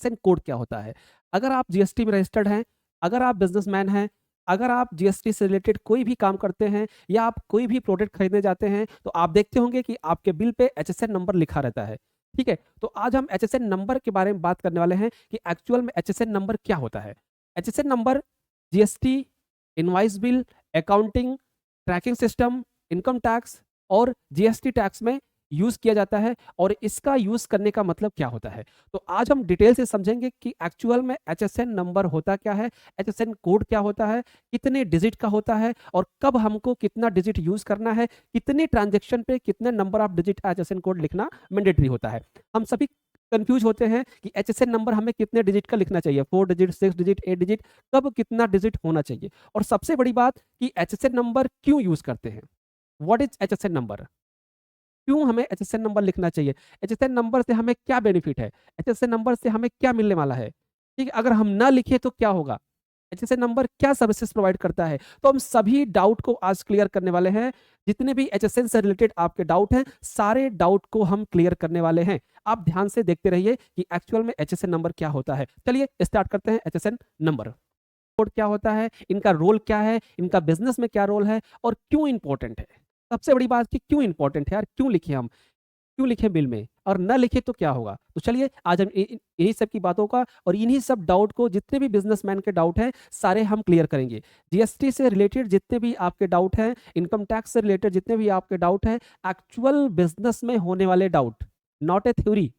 HSN code क्या होता है। अगर आप जीएसटी में रजिस्टर्ड हैं, अगर आप बिजनेसमैन हैं, अगर आप जीएसटी से रिलेटेड कोई भी काम करते हैं या आप कोई भी प्रोडक्ट खरीदने जाते हैं, तो आप देखते होंगे कि आपके बिल पे HSN नंबर लिखा रहता है। ठीक है, तो आज हम HSN नंबर के बारे में बात करने वाले हैं कि एक्चुअल में HSN नंबर क्या होता है। HSN number GST, invoice bill, accounting, tracking system, income tax और जीएसटी टैक्स में यूज किया जाता है और इसका यूज करने का मतलब क्या होता है। तो आज हम डिटेल से समझेंगे कि एक्चुअल में HSN नंबर होता क्या है, HSN कोड क्या होता है, कितने डिजिट का होता है और कब हमको कितना डिजिट यूज करना है, कितने ट्रांजेक्शन पे कितने number of digit HSN code लिखना मैंडेटरी होता है। हम सभी कंफ्यूज होते हैं कि HSN नंबर हमें कितने डिजिट का लिखना चाहिए, 4 डिजिट, 6 डिजिट, 8 डिजिट, कब कितना डिजिट होना चाहिए। और सबसे बड़ी बात कि HSN नंबर क्यों यूज करते हैं, व्हाट इज HSN नंबर, क्यों हमें HSN नंबर लिखना चाहिए, HSN नंबर से हमें क्या बेनिफिट है, HSN नंबर से हमें क्या मिलने वाला है। ठीक है, अगर हम ना लिखे तो क्या होगा, HSN नंबर क्या सर्विसेज प्रोवाइड करता है। तो हम सभी डाउट को आज क्लियर करने वाले हैं। जितने भी HSN से रिलेटेड आपके डाउट हैं, सारे डाउट को हम क्लियर करने वाले हैं। आप ध्यान से देखते रहिए कि एक्चुअल में HSN नंबर क्या होता है। चलिए स्टार्ट करते हैं। HSN नंबर कोड क्या होता है, इनका रोल क्या है, इनका बिजनेस में क्या रोल है और क्यों इंपॉर्टेंट है। सबसे बड़ी बात कि क्यों इंपॉर्टेंट है यार, क्यों लिखे हम, क्यों लिखे बिल में, और ना लिखे तो क्या होगा। तो चलिए आज हम इन्हीं सब की बातों का और इन्हीं सब डाउट को, जितने भी बिजनेसमैन के डाउट हैं, सारे हम क्लियर करेंगे। जीएसटी से रिलेटेड जितने भी आपके डाउट हैं, इनकम टैक्स से रिलेटेड जितने भी आपके डाउट हैं, एक्चुअल बिजनेस में होने वाले doubt, not a theory,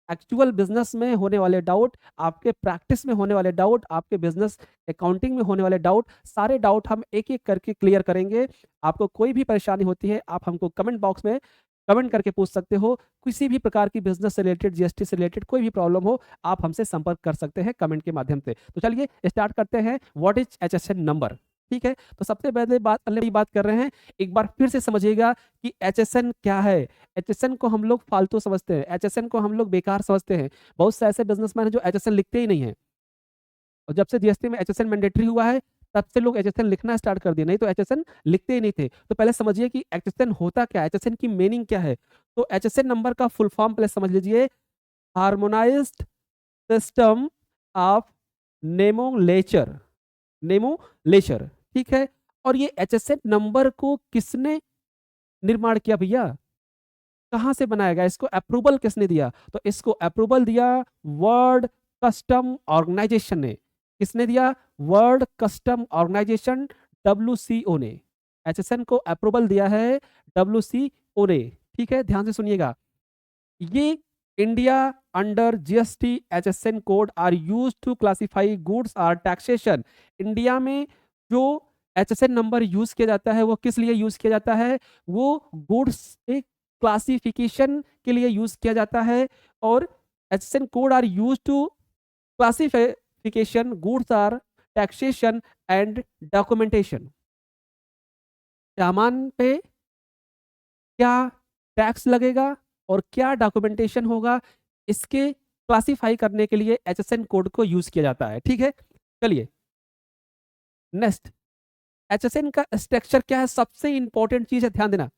actual business में होने वाले डाउट, आपके प्रैक्टिस में होने वाले डाउट, आपके बिजनेस अकाउंटिंग में होने वाले डाउट, सारे डाउट हम एक एक करके क्लियर करेंगे। आपको कोई भी परेशानी होती है, आप हमको कमेंट बॉक्स में कमेंट करके पूछ सकते हो। किसी भी प्रकार की बिजनेस से रिलेटेड, जीएसटी से रिलेटेड कोई भी प्रॉब्लम हो, आप हमसे संपर्क कर सकते हैं कमेंट के माध्यम से। तो चलिए स्टार्ट करते हैं। What is HSN number. ठीक है, तो सबसे पहले बात कर रहे हैं, एक बार फिर से समझिएगा कि HSN क्या है। HSN को हम लोग फालतू समझते हैं, HSN को हम लोग बेकार समझते हैं। बहुत से ऐसे बिजनेसमैन हैं जो HSN लिखते ही नहीं है, और जब से जीएसटी में HSN मैंडेटरी हुआ है, तब से लोग HSN लिखना स्टार्ट कर दिए, नहीं तो HSN लिखते ही नहीं थे। तो पहले समझिए कि HSN होता क्या है, HSN की मीनिंग क्या है। तो HSN नंबर का फुल फॉर्म पहले समझ लीजिए, हार्मोनाइज्ड सिस्टम ऑफ नेमोलेचर, नेमोलेचर। ठीक है, और ये HSN नंबर को किसने निर्माण किया भैया, कहाँ से बनाया गया, इसको अप्रूवल किसने दिया। तो इसको अप्रूवल दिया वर्ल्ड कस्टम ऑर्गेनाइजेशन ने। किसने दिया, वर्ल्ड कस्टम ऑर्गेनाइजेशन, WCO ने। HSN को अप्रूवल दिया है WCO ने। ठीक है, ध्यान से सुनिएगा। ये India under GST HSN code are use to classify goods or taxation. India में जो HSN नंबर यूज किया जाता है, वो किस लिए यूज किया जाता है, वो गुड्स एक क्लासिफिकेशन के लिए यूज किया जाता है। और HSN code are use to classification goods or taxation and documentation. सामान पे क्या टैक्स लगेगा और क्या डॉक्यूमेंटेशन होगा, इसके क्लासिफाई करने के लिए HSN कोड को यूज किया जाता है। ठीक है, चलिए नेक्स्ट, HSN का स्ट्रक्चर क्या है, सबसे इंपॉर्टेंट चीज है, ध्यान देना।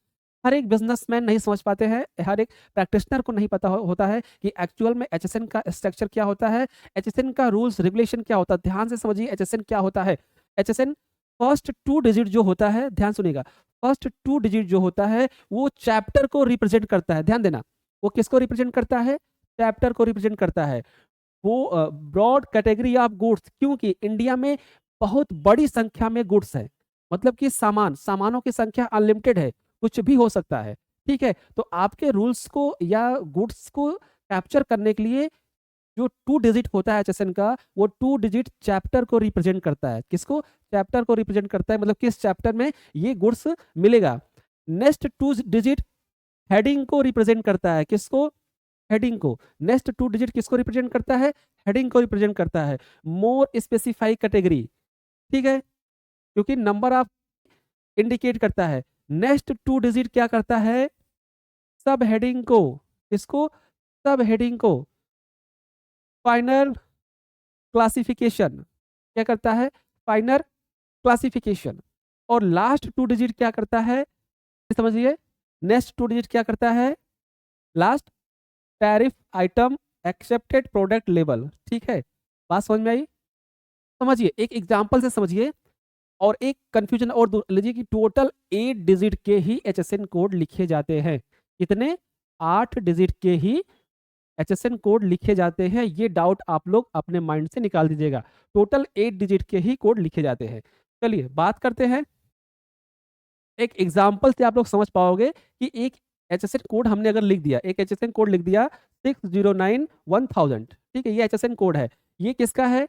हर एक बिजनेसमैन नहीं समझ पाते हैं, हर एक प्रैक्टिशनर को नहीं पता होता है कि एक्चुअल में HSN का स्ट्रक्चर क्या होता है, HSN का रूल्स रेगुलेशन क्या होता है। ध्यान से समझिए HSN क्या होता है। HSN फर्स्ट 2 डिजिट जो होता है, ध्यान सुनिएगा, फर्स्ट 2 डिजिट जो होता है वो चैप्टर को रिप्रेजेंट करता है। ध्यान देना, वो किसको रिप्रेजेंट करता है, चैप्टर को रिप्रेजेंट करता है। वो ब्रॉड कैटेगरी ऑफ गुड्स, क्योंकि इंडिया में बहुत बड़ी संख्या में गुड्स है, मतलब कि सामानों की संख्या अनलिमिटेड है, कुछ भी हो सकता है। ठीक है, तो आपके रूल्स को या गुड्स को कैप्चर करने के लिए जो 2 डिजिट होता है HSN का, वो 2 डिजिट चैप्टर को रिप्रेजेंट करता है। किसको, चैप्टर को रिप्रेजेंट करता है, मतलब किस चैप्टर में ये गुड्स मिलेगा। नेक्स्ट 2 डिजिट हेडिंग को रिप्रेजेंट करता है, किसको, हेडिंग को। नेक्स्ट 2 डिजिट किसको रिप्रेजेंट करता है, हेडिंग को रिप्रेजेंट करता है। मोर स्पेसिफाई कैटेगरी, ठीक है, क्योंकि नंबर ऑफ इंडिकेट करता है। नेक्स्ट 2 डिजिट क्या करता है, सब हेडिंग को, किसको, सब हेडिंग को। फाइनल क्लासिफिकेशन क्या करता है, फाइनल क्लासिफिकेशन। और लास्ट 2 डिजिट क्या करता है, समझिए, नेक्स्ट 2 डिजिट क्या करता है, last tariff item accepted product label, ठीक है, बात समझ में आई? समझिए, एक एग्जांपल से समझिए और एक कंफ्यूजन और दूर लीजिए कि टोटल 8 डिजिट के ही एचएसएन कोड लिखे जाते हैं। कितने? 8 डिजिट के ही एचएसएन कोड लिखे जाते हैं। ये डाउट आप लोग अपने माइंड से निकाल दीजिएगा। टोटल 8 डिजिट के ही कोड लिखे जाते हैं। चलिए बात करते हैं, एक एग्जांपल से आप लोग समझ पाओगे कि एक एचएसएन कोड हमने अगर लिख दिया, एक एचएसएन कोड लिख दिया 6091000, ठीक है, ये एचएसएन कोड है। ये किसका है?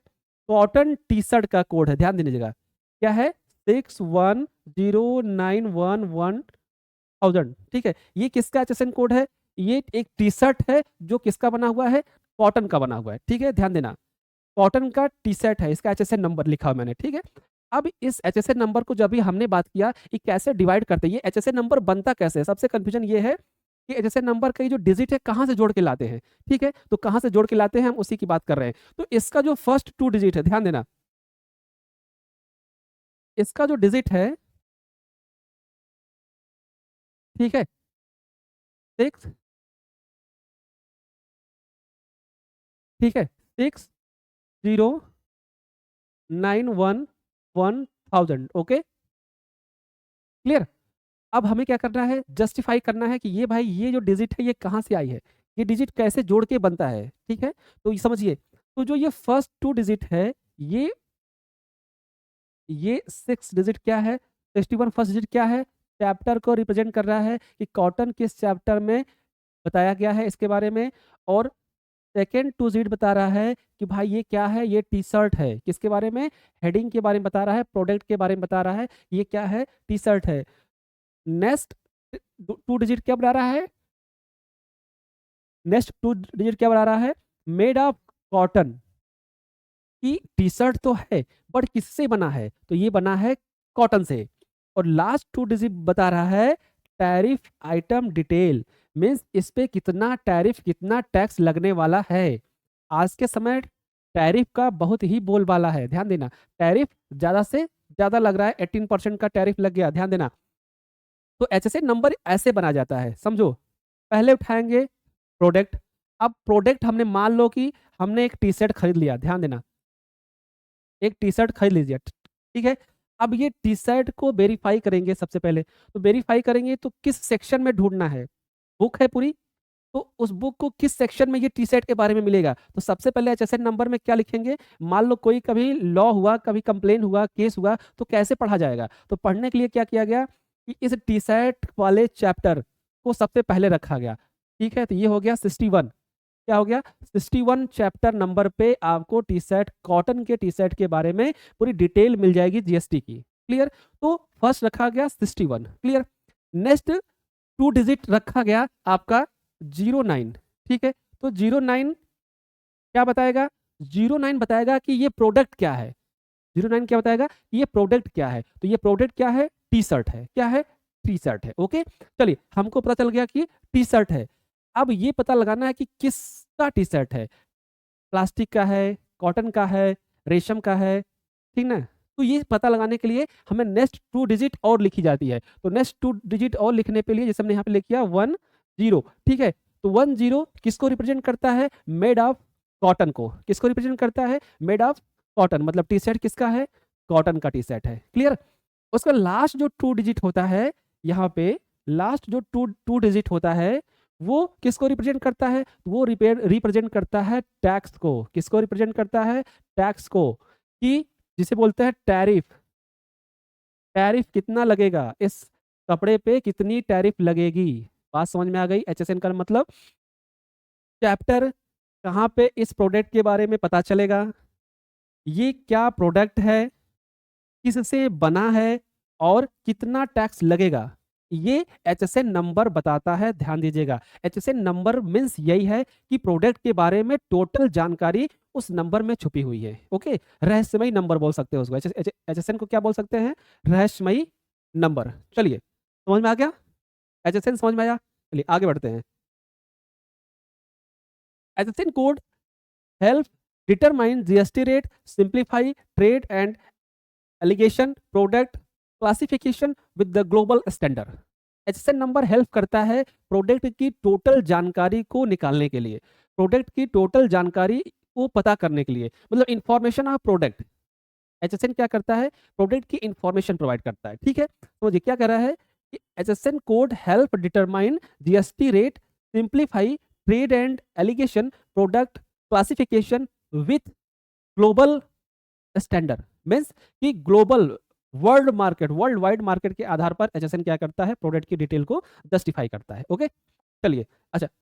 कॉटन टी शर्ट का कोड है, ध्यान दीजिएगा। क्या है? 610911000, ठीक है। ये किसका एचएसएन कोड है? ये एक टी शर्ट है जो किसका बना हुआ है? कॉटन का बना हुआ है, ठीक है, ध्यान देना। कॉटन का टी शर्ट है, इसका एचएसएन नंबर लिखा मैंने, ठीक है। अब इस एचएसएन नंबर को जब भी हमने बात किया कि कैसे डिवाइड करते हैं, ये एचएसएन नंबर बनता कैसे है, सबसे कंफ्यूजन ये है कि एचएसएन नंबर का ये जो डिजिट है कहाँ से जोड़ के लाते हैं, ठीक है, तो कहाँ से जोड़ के लाते हैं हम उसी की बात कर रहे हैं। तो इसका जो फर्स्ट 2 डिजिट है, ध्यान देना, इसका जो डिजिट है, ठीक है, 6, ठीक है, 60911,000, ओके, क्लियर। अब हमें क्या करना है? जस्टिफाई करना है कि ये भाई ये जो डिजिट है ये कहाँ से आई है, ये डिजिट कैसे जोड़ के बनता है, ठीक है। तो ये समझिए, तो जो ये फर्स्ट 2 डिजिट है, ये 6 डिजिट क्या है? 61 फर्स्ट डिजिट क्या है? चैप्टर को रिप्रेजेंट कर रहा है कि कॉटन किस चैप्टर में बताया गया है इसके बारे में। और सेकेंड 2 डिजिट बता रहा है कि भाई ये क्या है? ये टी शर्ट है, किसके बारे में? हेडिंग के बारे में बता रहा है, प्रोडक्ट के बारे में बता रहा है, ये क्या है? टी शर्ट है। नेक्स्ट 2 डिजिट क्या बता रहा है? नेक्स्ट 2 डिजिट क्या बता रहा है? मेड ऑफ कॉटन, कि टी शर्ट तो है बट किससे बना है? तो ये बना है कॉटन से। और लास्ट 2 डिजिट बता रहा है टैरिफ आइटम डिटेल, मीन्स इस पे कितना टैरिफ, कितना टैक्स लगने वाला है। आज के समय टैरिफ का बहुत ही बोलबाला है, ध्यान देना। टैरिफ ज्यादा से ज्यादा लग रहा है, 18% का टैरिफ लग गया, ध्यान देना। तो एचएसए नंबर ऐसे बना जाता है, समझो। पहले उठाएंगे प्रोडक्ट। अब प्रोडक्ट हमने मान लो कि हमने एक टी शर्ट खरीद लिया, ध्यान देना, एक टी शर्ट खरीद लीजिए, ठीक है। अब ये टी शर्ट को वेरीफाई करेंगे सबसे पहले। तो वेरीफाई करेंगे तो किस सेक्शन में ढूंढना है? बुक है पूरी, तो उस बुक को किस सेक्शन में ये टी शर्ट के बारे में मिलेगा? तो सबसे पहले एचएसएन नंबर में क्या लिखेंगे? मान लो कोई कभी लॉ हुआ, कभी कंप्लेन हुआ, केस हुआ, तो कैसे पढ़ा जाएगा? तो पढ़ने के लिए क्या किया गया कि इस टी शर्ट वाले चैप्टर को सबसे पहले रखा गया, ठीक है। तो ये हो गया 61, क्या हो गया? 61 चैप्टर नंबर पे आपको टी शर्ट, कॉटन के टी शर्ट के बारे में पूरी डिटेल मिल जाएगी जीएसटी की, क्लियर। तो फर्स्ट रखा गया 61, क्लियर। नेक्स्ट 2 डिजिट रखा गया आपका 09, ठीक है। तो 09 क्या बताएगा? 09 बताएगा कि ये प्रोडक्ट क्या है। 09 क्या बताएगा? ये प्रोडक्ट क्या है। तो ये प्रोडक्ट क्या है? टी शर्ट है, क्या है? टी शर्ट है, ओके। चलिए हमको पता चल गया कि टी शर्ट है। अब ये पता लगाना है कि किसका टी शर्ट है, प्लास्टिक का है, कॉटन का है, रेशम का है, ठीक ना। तो ये पता लगाने के लिए हमें नेक्स्ट 2 डिजिट और लिखी जाती है। तो नेक्स्ट 2 डिजिट और लिखने के लिए जैसे हमने यहाँ पे लिख किया 10, ठीक है। तो 10 किसको रिप्रेजेंट करता है? मेड ऑफ कॉटन को। किसको रिप्रेजेंट करता है? मेड ऑफ कॉटन, मतलब टी शर्ट किसका है? कॉटन का टी शर्ट है, क्लियर। उसका लास्ट जो 2 डिजिट होता है, यहाँ पे लास्ट जो 2 डिजिट होता है, वो किसको रिप्रेजेंट करता है? वो रिप्रेजेंट करता है टैक्स को। किसको रिप्रेजेंट करता है? टैक्स को, कि जिसे बोलते हैं टैरिफ। टैरिफ कितना लगेगा इस कपड़े पे, कितनी टैरिफ लगेगी? बात समझ में आ गई? एचएसएन का मतलब चैप्टर कहाँ पे इस प्रोडक्ट के बारे में पता चलेगा, ये क्या प्रोडक्ट है, किससे बना है और कितना टैक्स लगेगा, ये एचएसएन नंबर बताता है, ध्यान दीजिएगा। एचएसएन नंबर मीन्स यही है कि प्रोडक्ट के बारे में टोटल जानकारी उस नंबर में छुपी हुई है, ओके। रहस्यमयी नंबर बोल सकते हैं उसको, एचएसएन को क्या बोल सकते हैं? रहस्यमयी नंबर। चलिए समझ में आ गया? एचएसएन समझ में आया? चलिए आगे बढ़ते हैं। HSN code help determine GST rate, simplify trade and allegation product classification with the global standard. HSN number help करता है प्रोडक्ट की टोटल जानकारी को निकालने के लिए। प्रोडक्ट की टोटल जानकारी को पता करने के लिए, मतलब इंफॉर्मेशन ऑफ प्रोडक्ट। एचएसएन क्या करता है? प्रोडक्ट की इंफॉर्मेशन प्रोवाइड करता है, ठीक है। तो ये क्या कह रहा है कि HSN code help determine GST rate, simplify trade and allegation, product classification with global standard. Means कि ग्लोबल वर्ल्ड वाइड मार्केट के आधार पर एचएसएन क्या करता है? प्रोडक्ट की डिटेल को जस्टिफाई करता है। ओके, चलिए। अच्छा,